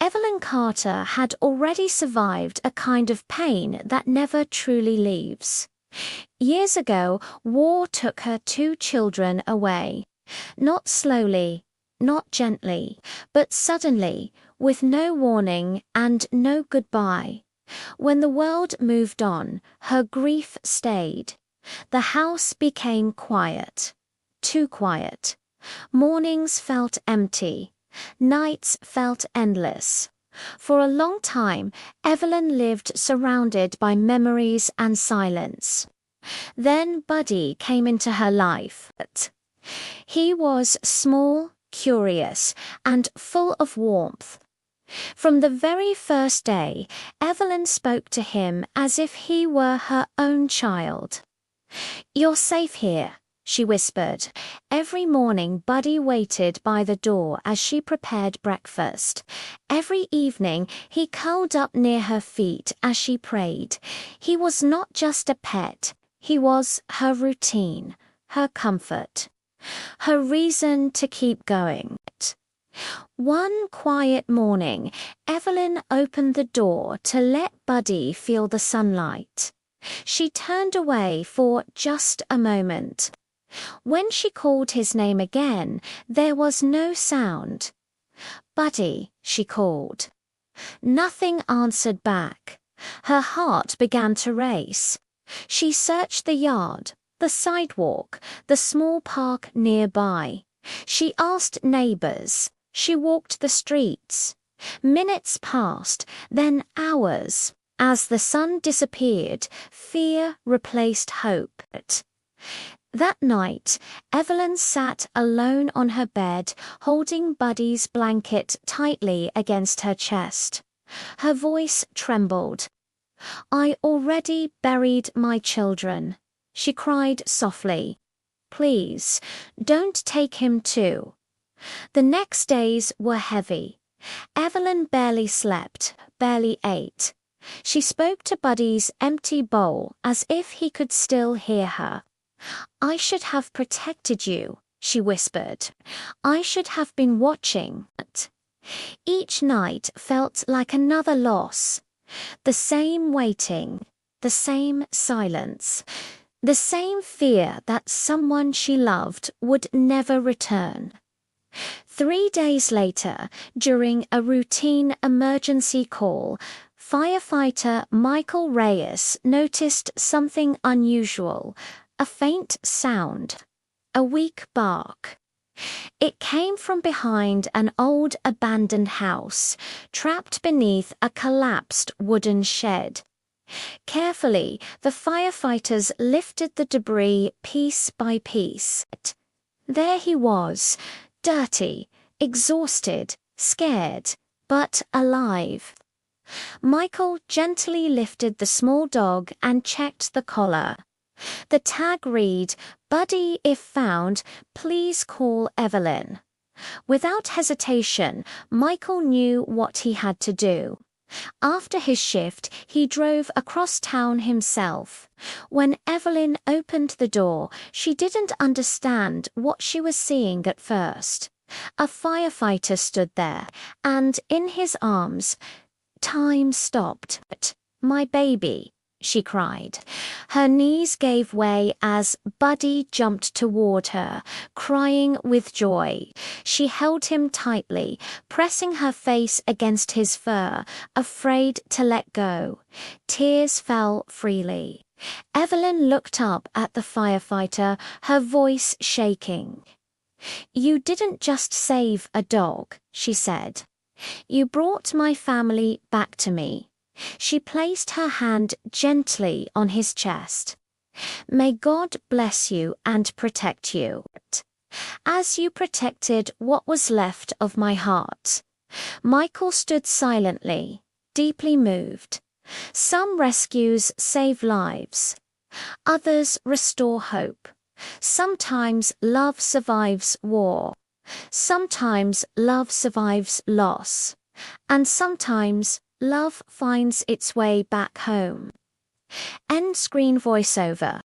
Evelyn Carter had already survived a kind of pain that never truly leaves. Years ago, war took her 2 children away. Not slowly, not gently, but suddenly, with no warning and no goodbye. When the world moved on, her grief stayed. The house became quiet. Too quiet. Mornings felt empty. Nights felt endless. For a long time, Evelyn lived surrounded by memories and silence. Then Buddy came into her life. He was small, curious, and full of warmth. From the very first day, Evelyn spoke to him as if he were her own child. "You're safe here," she whispered. Every morning Buddy waited by the door as she prepared breakfast. Every evening he curled up near her feet as she prayed. He was not just a pet, he was her routine, her comfort, her reason to keep going. One quiet morning, Evelyn opened the door to let Buddy feel the sunlight. She turned away for just a moment. When she called his name again, there was no sound. "Buddy," she called. Nothing answered back. Her heart began to race. She searched the yard, the sidewalk, the small park nearby. She asked neighbors. She walked the streets. Minutes passed, then hours. As the sun disappeared, fear replaced hope. That night, Evelyn sat alone on her bed, holding Buddy's blanket tightly against her chest. Her voice trembled. "I already buried my children," she cried softly. "Please, don't take him too." The next days were heavy. Evelyn barely slept, barely ate. She spoke to Buddy's empty bowl as if he could still hear her. "I should have protected you," she whispered. "I should have been watching." Each night felt like another loss. The same waiting, the same silence, the same fear that someone she loved would never return. 3 days later, during a routine emergency call, firefighter Michael Reyes noticed something unusual. A faint sound, a weak bark. It came from behind an old abandoned house, trapped beneath a collapsed wooden shed. Carefully, the firefighters lifted the debris piece by piece. There he was, dirty, exhausted, scared, but alive. Michael gently lifted the small dog and checked the collar. The tag read, "Buddy, if found, please call Evelyn." Without hesitation, Michael knew what he had to do. After his shift, he drove across town himself. When Evelyn opened the door, she didn't understand what she was seeing at first. A firefighter stood there, and in his arms, time stopped. "My baby," she cried. Her knees gave way as Buddy jumped toward her, crying with joy. She held him tightly, pressing her face against his fur, afraid to let go. Tears fell freely. Evelyn looked up at the firefighter, her voice shaking. "You didn't just save a dog," she said. "You brought my family back to me." She placed her hand gently on his chest. "May God bless you and protect you, as you protected what was left of my heart." Michael stood silently, deeply moved. Some rescues save lives. Others restore hope. Sometimes love survives war. Sometimes love survives loss. And sometimes love finds its way back home. End screen voiceover.